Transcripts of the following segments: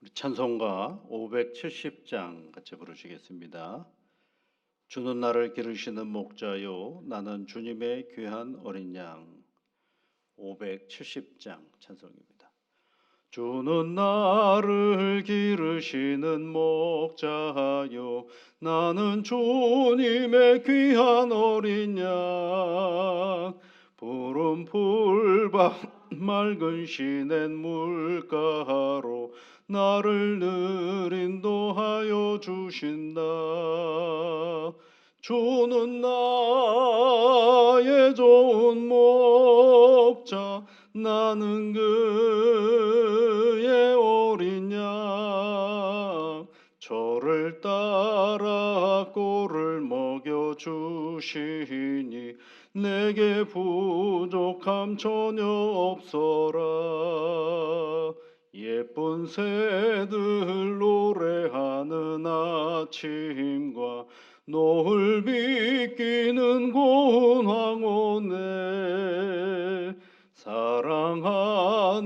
우리 찬송가 570장 같이 부르시겠습니다. 주는 나를 기르시는 목자요 나는 주님의 귀한 어린 양. 570장 찬송입니다. 주는 나를 기르시는 목자요 나는 주님의 귀한 어린 양. 푸른 풀밭 맑은 시냇 물가로 나를 늘 인도하여 주신다. 주는 나의 좋은 목자 나는 그의 어린 양. 저를 따라 꼴을 먹여 주시니 내게 부족함 전혀 없어라. 예쁜 새들 노래하는 아침과 노을 비끼는 고운 황혼에 사랑하는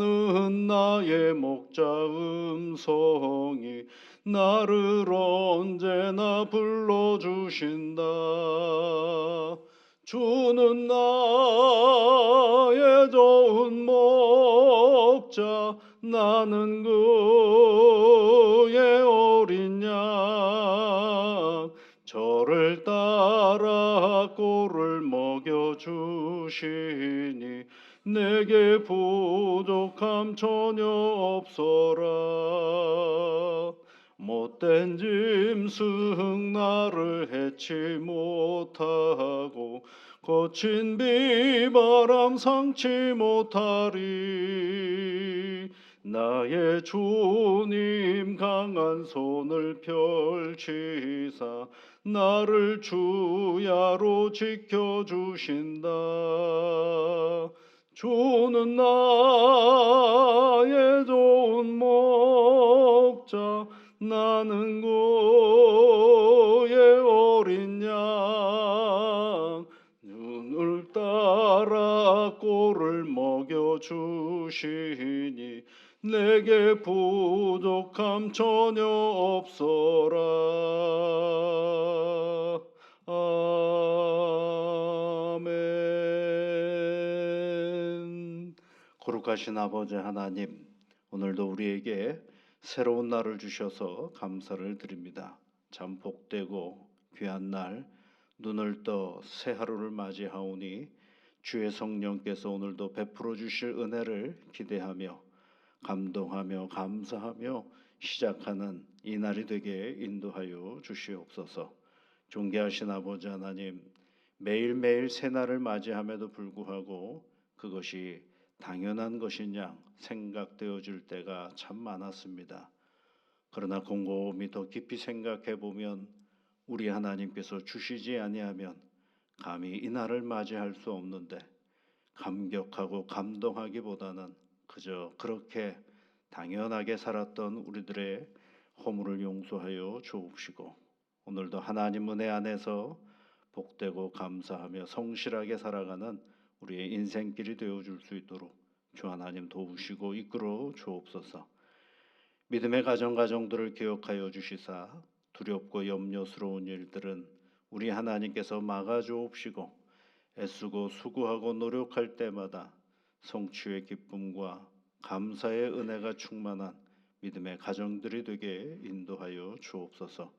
나의 목자 음성이 나를 언제나 불러주신다. 주는 나의 좋은 목자 나는 그의 어린 양. 저를 따라 꼴을 먹여 주시니 내게 부족함 전혀 없어라. 못된 짐승 나를 해치 못하고 거친 비바람 상치 못하리. 나의 주님 강한 손을 펼치사 나를 주야로 지켜주신다. 주는 나의 좋은 목자 나는 그의 어린 양. 눈을 따라 꼴을 먹여 주시니 내게 부족함 전혀 없어라. 아멘. 거룩하신 아버지 하나님, 오늘도 우리에게 새로운 날을 주셔서 감사를 드립니다. 참 복되고 귀한 날, 눈을 떠 새 하루를 맞이하오니 주의 성령께서 오늘도 베풀어 주실 은혜를 기대하며 감동하며 감사하며 시작하는 이 날이 되게 인도하여 주시옵소서. 존귀하신 아버지 하나님, 매일매일 새 날을 맞이함에도 불구하고 그것이 당연한 것인 양 생각되어질 때가 참 많았습니다. 그러나 곰곰이 더 깊이 생각해 보면 우리 하나님께서 주시지 아니하면 감히 이 날을 맞이할 수 없는데, 감격하고 감동하기보다는 그저 그렇게 당연하게 살았던 우리들의 허물을 용서하여 주옵시고 오늘도 하나님 은혜 안에서 복되고 감사하며 성실하게 살아가는 우리의 인생길이 되어줄 수 있도록 주 하나님 도우시고 이끌어 주옵소서. 믿음의 가정들을 기억하여 주시사 두렵고 염려스러운 일들은 우리 하나님께서 막아주옵시고 애쓰고 수고하고 노력할 때마다 성취의 기쁨과 감사의 은혜가 충만한 믿음의 가정들이 되게 인도하여 주옵소서.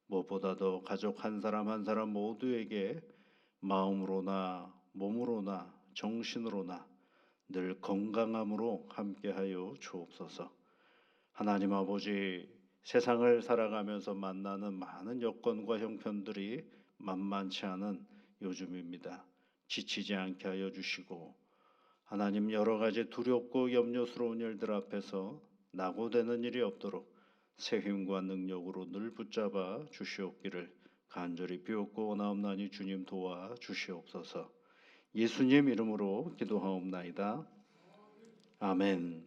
무엇보다도 가족 한 사람 한 사람 모두에게 마음으로나 몸으로나 정신으로나 늘 건강함으로 함께하여 주옵소서. 하나님 아버지, 세상을 살아가면서 만나는 많은 여건과 형편들이 만만치 않은 요즘입니다. 지치지 않게 하여 주시고 하나님, 여러 가지 두렵고 염려스러운 일들 앞에서 낙오되는 일이 없도록 새 힘과 능력으로 늘 붙잡아 주시옵기를 간절히 비옵고 원하옵나니 주님 도와 주시옵소서. 예수님 이름으로 기도하옵나이다. 아멘.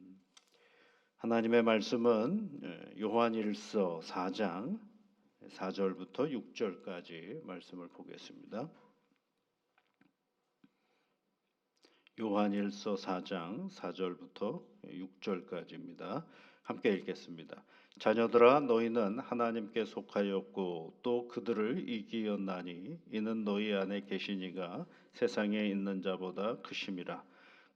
하나님의 말씀은 요한일서 4장 4절부터 6절까지 말씀을 보겠습니다. 요한일서 4장 4절부터 6절까지입니다. 함께 읽겠습니다. 자녀들아 너희는 하나님께 속하였고 또 그들을 이기었나니 이는 너희 안에 계시니가 세상에 있는 자보다 크심이라.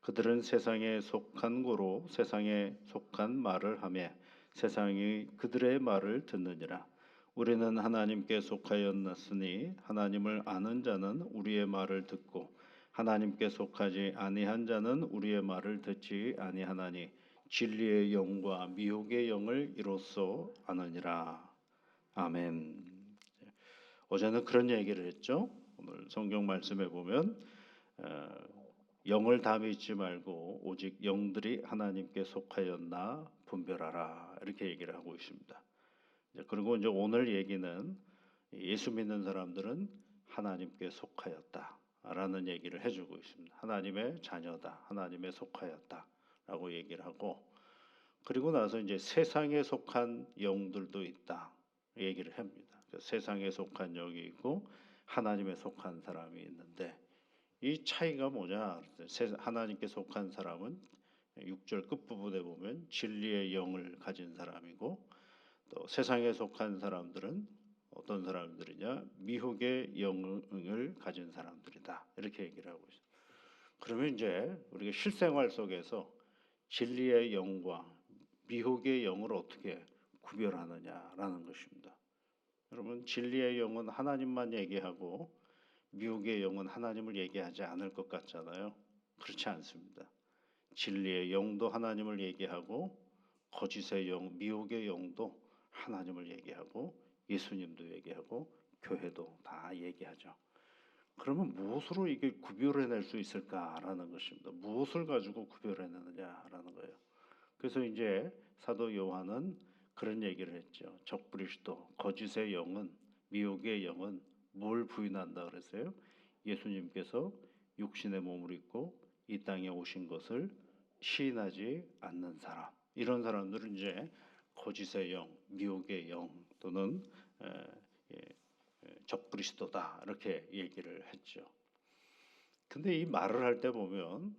그들은 세상에 속한 고로 세상에 속한 말을 하며 세상이 그들의 말을 듣느니라. 우리는 하나님께 속하였으니 하나님을 아는 자는 우리의 말을 듣고 하나님께 속하지 아니한 자는 우리의 말을 듣지 아니하나니 진리의 영과 미혹의 영을 이로써 아느니라. 아멘. 어제는 그런 얘기를 했죠. 오늘 성경 말씀에 보면 영을 다 믿지 말고 오직 영들이 하나님께 속하였나 분별하라 이렇게 얘기를 하고 있습니다. 그리고 이제 오늘 얘기는 예수 믿는 사람들은 하나님께 속하였다라는 얘기를 해주고 있습니다. 하나님의 자녀다, 하나님에 속하였다라고 얘기를 하고, 그리고 나서 이제 세상에 속한 영들도 있다 얘기를 합니다. 세상에 속한 영이 있고 하나님에 속한 사람이 있는데 이 차이가 뭐냐? 하나님께 속한 사람은 6절 끝부분에 보면 진리의 영을 가진 사람이고 또 세상에 속한 사람들은 어떤 사람들이냐? 미혹의 영을 가진 사람들이다. 이렇게 얘기를 하고 있습니다. 그러면 이제 우리가 실생활 속에서 진리의 영과 미혹의 영을 어떻게 구별하느냐라는 것입니다. 여러분, 진리의 영은 하나님만 얘기하고 미혹의 영은 하나님을 얘기하지 않을 것 같잖아요. 그렇지 않습니다. 진리의 영도 하나님을 얘기하고 거짓의 영, 미혹의 영도 하나님을 얘기하고 예수님도 얘기하고 교회도 다 얘기하죠. 그러면 무엇으로 이게 구별해낼 수 있을까라는 것입니다. 무엇을 가지고 구별해내느냐라는 거예요. 그래서 이제 사도 요한은 그런 얘기를 했죠. 적그리스도, 거짓의 영은, 미혹의 영은 뭘 부인한다 그랬어요? 예수님께서 육신의 몸을 입고 이 땅에 오신 것을 시인하지 않는 사람. 이런 사람들은 이제 거짓의 영, 미혹의 영 또는 적그리스도다 이렇게 얘기를 했죠. 근데 이 말을 할 때 보면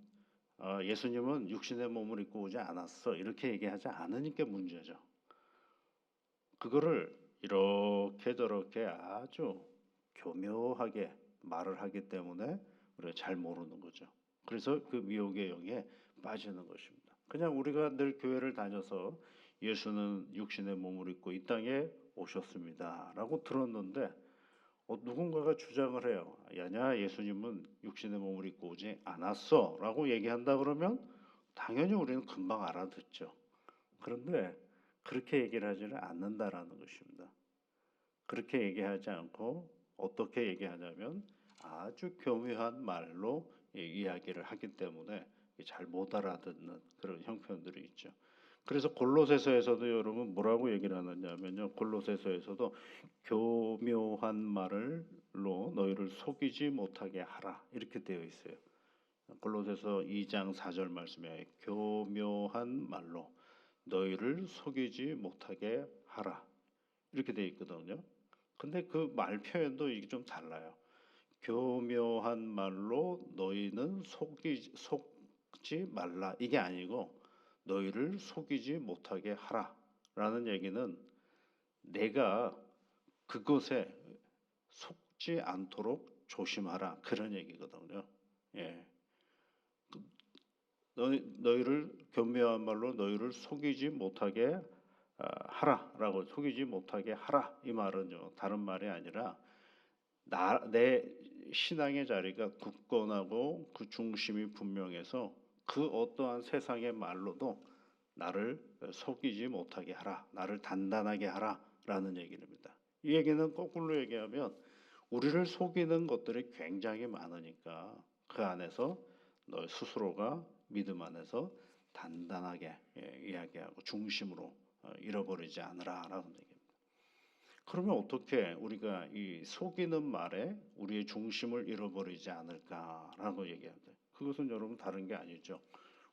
예수님은 육신의 몸을 입고 오지 않았어 이렇게 얘기하지 않으니까 문제죠. 그거를 이렇게 저렇게 아주 교묘하게 말을 하기 때문에 우리가 잘 모르는 거죠. 그래서 그 미혹의 영에 빠지는 것입니다. 그냥 우리가 늘 교회를 다녀서 예수는 육신의 몸을 입고 이 땅에 오셨습니다라고 들었는데 누군가가 주장을 해요. 야냐 예수님은 육신의 몸을 입고 오지 않았어라고 얘기한다 그러면 당연히 우리는 금방 알아듣죠. 그런데 그렇게 얘기를 하지는 않는다라는 것입니다. 그렇게 얘기하지 않고 어떻게 얘기하냐면 아주 교묘한 말로 이야기를 하기 때문에 잘 못 알아듣는 그런 형편들이 있죠. 그래서 골로새서에서도 여러분 뭐라고 얘기를 하느냐면요. 골로새서에서도 교묘한 말로 너희를 속이지 못하게 하라 이렇게 되어 있어요. 골로새서 2장 4절 말씀에 교묘한 말로 너희를 속이지 못하게 하라 이렇게 되어 있거든요. 근데 그 말 표현도 이게 좀 달라요. 교묘한 말로 너희는 속지 말라 이게 아니고 너희를 속이지 못하게 하라라는 얘기는 내가 그것에 속지 않도록 조심하라 그런 얘기거든요. 예. 너희를 교묘한 말로 너희를 속이지 못하게 하라라고 속이지 못하게 하라 이 말은요 다른 말이 아니라 내 신앙의 자리가 굳건하고 그 중심이 분명해서 그 어떠한 세상의 말로도 나를 속이지 못하게 하라 나를 단단하게 하라라는 얘기입니다. 이 얘기는 거꾸로 얘기하면 우리를 속이는 것들이 굉장히 많으니까 그 안에서 너 스스로가 믿음 안에서 단단하게 이야기하고 중심으로 잃어버리지 않으라라는 얘기입니다. 그러면 어떻게 우리가 이 속이는 말에 우리의 중심을 잃어버리지 않을까라고 얘기합니다. 그것은 여러분 다른 게 아니죠.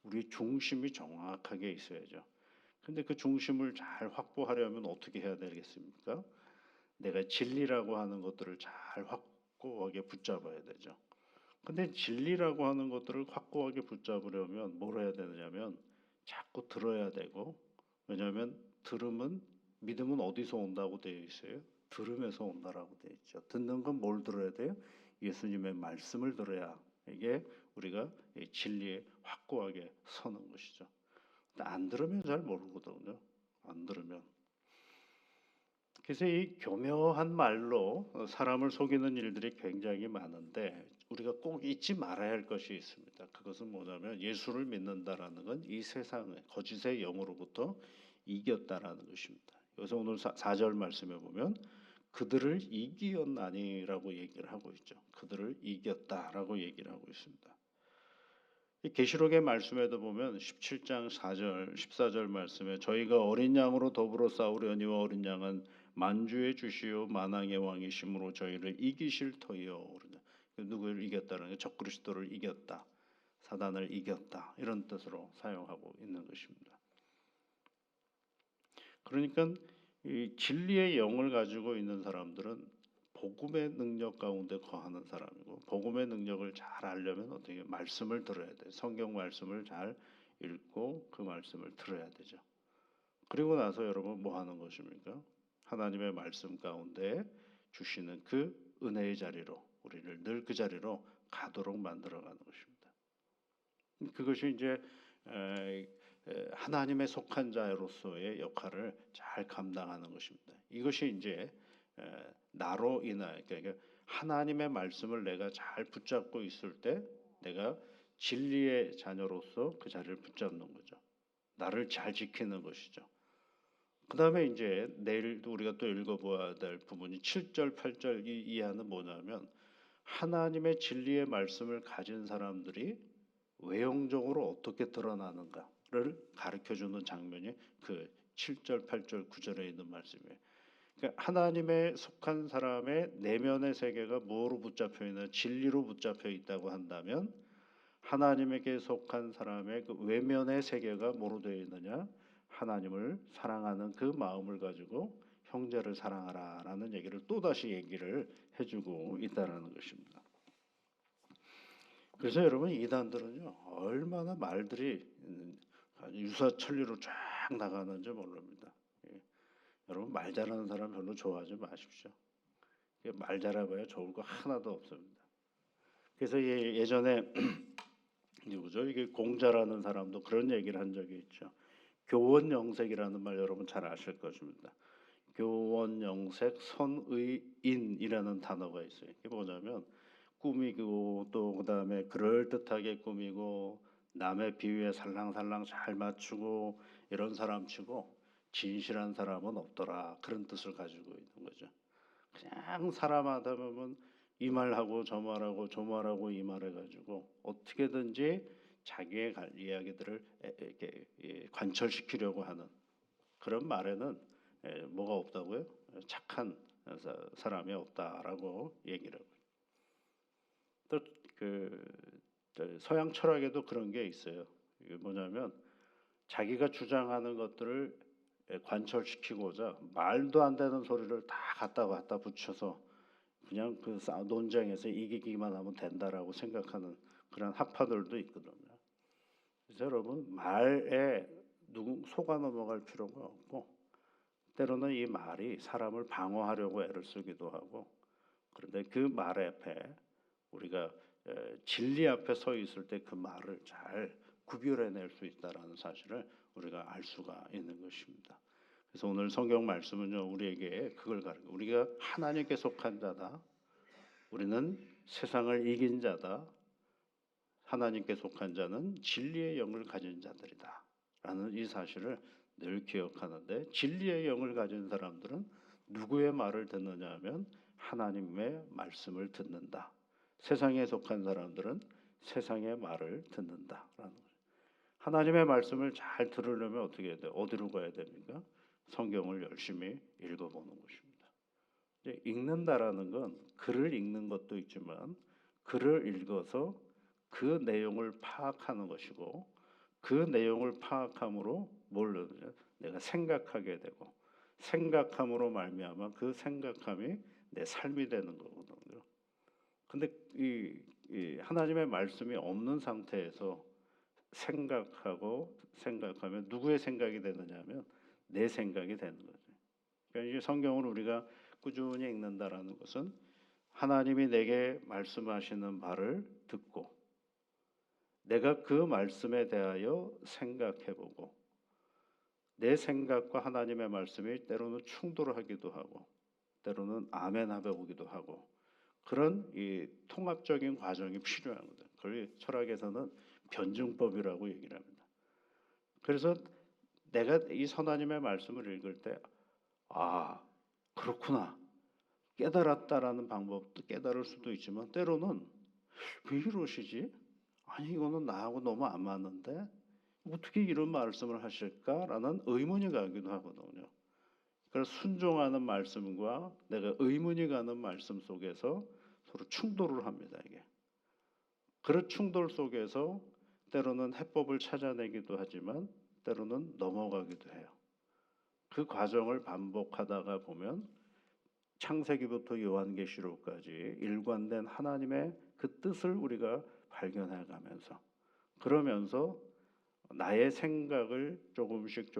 우리의 중심이 정확하게 있어야죠. 근데 그 중심을 잘 확보하려면 어떻게 해야 되겠습니까? 내가 진리라고 하는 것들을 잘 확고하게 붙잡아야 되죠. 근데 진리라고 하는 것들을 확고하게 붙잡으려면 뭘 해야 되느냐면 자꾸 들어야 되고, 왜냐하면 들으면 믿음은 어디서 온다고 되어 있어요? 들음에서 온다라고 되어 있죠. 듣는 건 뭘 들어야 돼요? 예수님의 말씀을 들어야 이게 우리가 이 진리에 확고하게 서는 것이죠. 안 들으면 잘 모르거든요. 안 들으면. 그래서 이 교묘한 말로 사람을 속이는 일들이 굉장히 많은데 우리가 꼭 잊지 말아야 할 것이 있습니다. 그것은 뭐냐면 예수를 믿는다라는 건 이 세상의 거짓의 영으로부터 이겼다라는 것입니다. 그래서 오늘 4절 말씀에 보면 그들을 이기었나니라고 얘기를 하고 있죠. 그들을 이겼다라고 얘기를 하고 있습니다. 이 계시록의 말씀에도 보면 17장 4절, 14절 말씀에 저희가 어린 양으로 더불어 싸우려니와 어린 양은 만주의 주시요 만왕의 왕이심으로 저희를 이기실 터이요. 누구를 이겼다는 게 적그리스도를 이겼다, 사단을 이겼다 이런 뜻으로 사용하고 있는 것입니다. 그러니까 이 진리의 영을 가지고 있는 사람들은 복음의 능력 가운데 거하는 사람이고, 복음의 능력을 잘 알려면 어떻게 말씀을 들어야 돼. 성경 말씀을 잘 읽고 그 말씀을 들어야 되죠. 그리고 나서 여러분 뭐 하는 것입니까? 하나님의 말씀 가운데 주시는 그 은혜의 자리로 우리를 늘 그 자리로 가도록 만들어가는 것입니다. 그것이 이제 하나님의 속한 자로서의 역할을 잘 감당하는 것입니다. 이것이 이제 나로 인하여, 그러니까 하나님의 말씀을 내가 잘 붙잡고 있을 때 내가 진리의 자녀로서 그 자리를 붙잡는 거죠. 나를 잘 지키는 것이죠. 그 다음에 이제 내일도 우리가 또 읽어봐야 될 부분이 7절, 8절 이하는 뭐냐면 하나님의 진리의 말씀을 가진 사람들이 외형적으로 어떻게 드러나는가를 가르쳐주는 장면이 그 7절, 8절, 9절에 있는 말씀이에요. 그러니까 하나님의 속한 사람의 내면의 세계가 뭐로 붙잡혀 있는 진리로 붙잡혀 있다고 한다면 하나님에게 속한 사람의 그 외면의 세계가 뭐로 되어 있느냐? 하나님을 사랑하는 그 마음을 가지고 형제를 사랑하라라는 얘기를 또다시 얘기를 해주고 있다는 것입니다. 그래서 여러분 이단들은요 얼마나 말들이 유사천리로 쫙 나가는지 모릅니다. 예. 여러분 말 잘하는 사람 별로 좋아하지 마십시오. 말 잘해봐야 좋을 거 하나도 없습니다. 그래서 예전에 누구죠? 이게 공자라는 사람도 그런 얘기를 한 적이 있죠. 교원영색이라는 말 여러분 잘 아실 것입니다. 교원영색 선의인이라는 단어가 있어요. 이게 뭐냐면 꾸미고 또 그다음에 그럴듯하게 꾸미고 남의 비유에 살랑살랑 잘 맞추고 이런 사람치고 진실한 사람은 없더라. 그런 뜻을 가지고 있는 거죠. 그냥 사람 하다 보면 이 말하고 저 말하고 저 말하고 이 말해가지고 어떻게든지 자기의 이야기들을 이렇게 관철시키려고 하는 그런 말에는 뭐가 없다고요? 착한 사람이 없다라고 얘기를 하고. 또 그 서양 철학에도 그런 게 있어요. 이게 뭐냐면 자기가 주장하는 것들을 관철시키고자 말도 안 되는 소리를 다 갖다 붙여서 그냥 그 논쟁에서 이기기만 하면 된다라고 생각하는 그런 학파들도 있거든요. 그래서 여러분 말에 누구 속아 넘어갈 필요가 없고 때로는 이 말이 사람을 방어하려고 애를 쓰기도 하고, 그런데 그 말 앞에 우리가 진리 앞에 서 있을 때 그 말을 잘 구별해낼 수 있다라는 사실을 우리가 알 수가 있는 것입니다. 그래서 오늘 성경 말씀은요 우리에게 그걸 가르쳐. 우리가 하나님께 속한 자다. 우리는 세상을 이긴 자다. 하나님께 속한 자는 진리의 영을 가진 자들이다. 라는 이 사실을 늘 기억하는데, 진리의 영을 가진 사람들은 누구의 말을 듣느냐 하면 하나님의 말씀을 듣는다. 세상에 속한 사람들은 세상의 말을 듣는다라는 거예요. 하나님의 말씀을 잘 들으려면 어떻게 해야 돼요? 어디로 가야 됩니까? 성경을 열심히 읽어보는 것입니다. 읽는다라는 건 글을 읽는 것도 있지만 글을 읽어서 그 내용을 파악하는 것이고, 그 내용을 파악함으로 뭘 내가 생각하게 되고, 생각함으로 말미암아 그 생각함이 내 삶이 되는 거거든요. 근데 이 이 하나님의 말씀이 없는 상태에서 생각하면 누구의 생각이 되느냐면 내 생각이 되는 거죠. 그러니까 이 성경을 우리가 꾸준히 읽는다라는 것은 하나님이 내게 말씀하시는 바를 듣고 내가 그 말씀에 대하여 생각해보고 내 생각과 하나님의 말씀이 때로는 충돌하기도 하고 때로는 아멘하게 오기도 하고 그런 이 통합적인 과정이 필요합니다. 그걸 철학에서는 변증법이라고 얘기를 합니다. 그래서 내가 이 하나님의 말씀을 읽을 때 아, 그렇구나. 깨달았다라는 방법도 깨달을 수도 있지만 때로는 왜 이러시지? 아니 이거는 나하고 너무 안 맞는데 어떻게 이런 말씀을 하실까라는 의문이 가기도 하거든요. 그래서 순종하는 말씀과 내가 의문이 가는 말씀 속에서 서로 충돌을 합니다. 이게 그런 충돌 속에서 때로는 해법을 찾아내기도 하지만 때로는 넘어가기도 해요. 그 과정을 반복하다가 보면 창세기부터 요한계시록까지 일관된 하나님의 그 뜻을 우리가 발견해 가면서 그러면서 나의 생각을 조금씩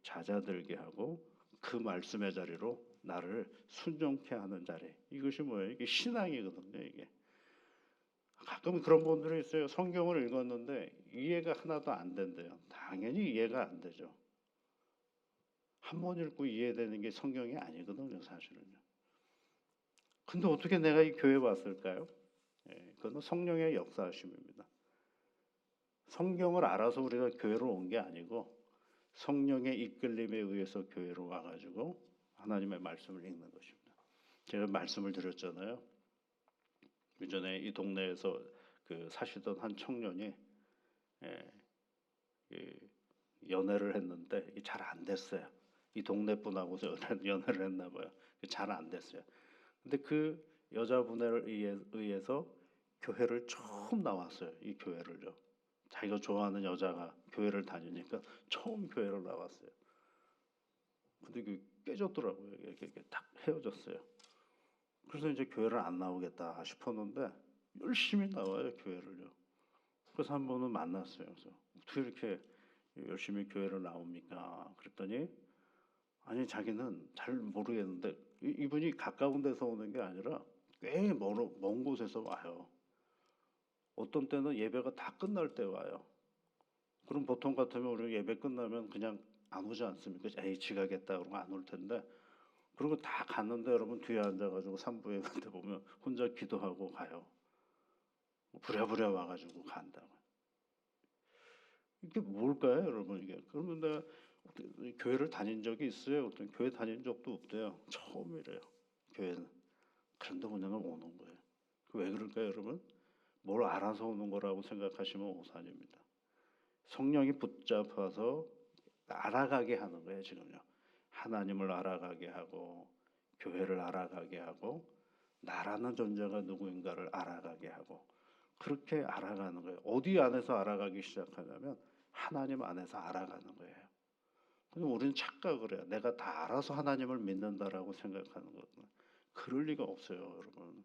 잦아들게 하고 그 말씀의 자리로 나를 순종케 하는 자리. 이것이 뭐예요? 이게 신앙이거든요. 이게 가끔 그런 분들이 있어요. 성경을 읽었는데 이해가 하나도 안 된대요. 당연히 이해가 안 되죠. 한 번 읽고 이해되는 게 성경이 아니거든요, 사실은요. 근데 어떻게 내가 이 교회에 왔을까요? 그건 성령의 역사하심입니다. 성경을 알아서 우리가 교회로 온 게 아니고 성령의 이끌림에 의해서 교회로 와가지고 하나님의 말씀을 읽는 것입니다. 제가 말씀을 드렸잖아요. 예전에 이 동네에서 그 사시던 한 청년이 연애를 했는데 잘 안 됐어요. 이 동네 분하고서 연애를 했나 봐요. 잘 안 됐어요. 근데 그 여자분에 의해서 교회를 처음 나왔어요. 이 교회를요. 자기가 좋아하는 여자가 교회를 다니니까 처음 교회를 나왔어요. 근데 그 깨졌더라고요. 이렇게 딱 헤어졌어요. 그래서 이제 교회를 안 나오겠다 싶었는데 열심히 나와요, 교회를요. 그래서 한 번은 만났어요. 그래서 어떻게 이렇게 열심히 교회를 나옵니까? 그랬더니 아니 자기는 잘 모르겠는데 이분이 가까운 데서 오는 게 아니라 꽤 먼 곳에서 와요. 어떤 때는 예배가 다 끝날 때 와요. 그럼 보통 같으면 우리 예배 끝나면 그냥 안 오지 않습니까? 에이 지가겠다 그러면 안 올 텐데 그리고 다 갔는데 여러분 뒤에 앉아가지고 산부에 그때 보면 혼자 기도하고 가요. 부랴부랴 와가지고 간다고. 이게 뭘까요, 여러분 이게? 그러면 내가 교회를 다닌 적이 있어요? 어떤 교회 다닌 적도 없대요. 처음이래요. 교회는. 그런데 그냥 오는 거예요. 왜 그럴까요, 여러분? 뭘 알아서 오는 거라고 생각하시면 오산입니다. 성령이 붙잡아서 알아가게 하는 거예요, 지금요. 하나님을 알아가게 하고 교회를 알아가게 하고 나라는 존재가 누구인가를 알아가게 하고 그렇게 알아가는 거예요. 어디 안에서 알아가기 시작하냐면 하나님 안에서 알아가는 거예요. 근데 우리는 착각을 해요. 내가 다 알아서 하나님을 믿는다라고 생각하는 거거든요. 그럴 리가 없어요, 여러분.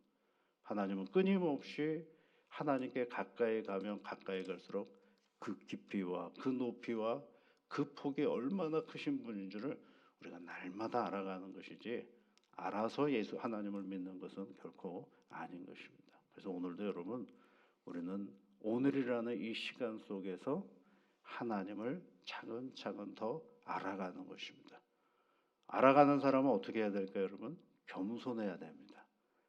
하나님은 끊임없이 하나님께 가까이 가면 가까이 갈수록 그 깊이와 그 높이와 그 폭이 얼마나 크신 분인 줄을 우리가 날마다 알아가는 것이지 알아서 예수 하나님을 믿는 것은 결코 아닌 것입니다. 그래서 오늘도 여러분 우리는 오늘이라는 이 시간 속에서 하나님을 차근차근 더 알아가는 것입니다. 알아가는 사람은 어떻게 해야 될까요, 여러분? 겸손해야 됩니다.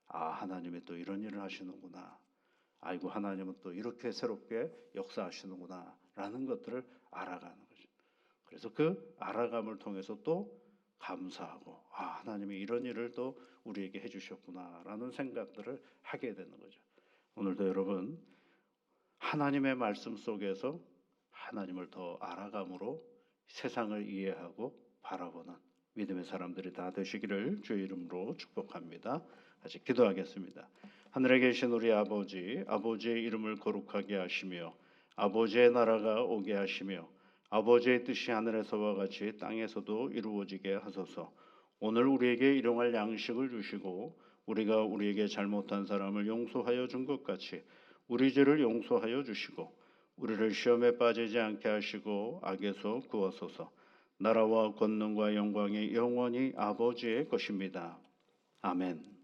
아, 하나님이 또 이런 일을 하시는구나. 아이고, 하나님은 또 이렇게 새롭게 역사하시는구나. 라는 것들을 알아가는 거죠. 그래서 그 알아감을 통해서 또 감사하고, 아, 하나님이 이런 일을 또 우리에게 해주셨구나. 라는 생각들을 하게 되는 거죠. 오늘도 여러분, 하나님의 말씀 속에서 하나님을 더 알아감으로 세상을 이해하고 바라보는 믿음의 사람들이 다 되시기를 주의 이름으로 축복합니다. 같이 기도하겠습니다. 하늘에 계신 우리 아버지, 아버지의 이름을 거룩하게 하시며 아버지의 나라가 오게 하시며 아버지의 뜻이 하늘에서와 같이 땅에서도 이루어지게 하소서. 오늘 우리에게 일용할 양식을 주시고 우리가 우리에게 잘못한 사람을 용서하여 준 것 같이 우리 죄를 용서하여 주시고 우리를 시험에 빠지지 않게 하시고 악에서 구하소서. 나라와 권능과 영광이 영원히 아버지의 것입니다. 아멘.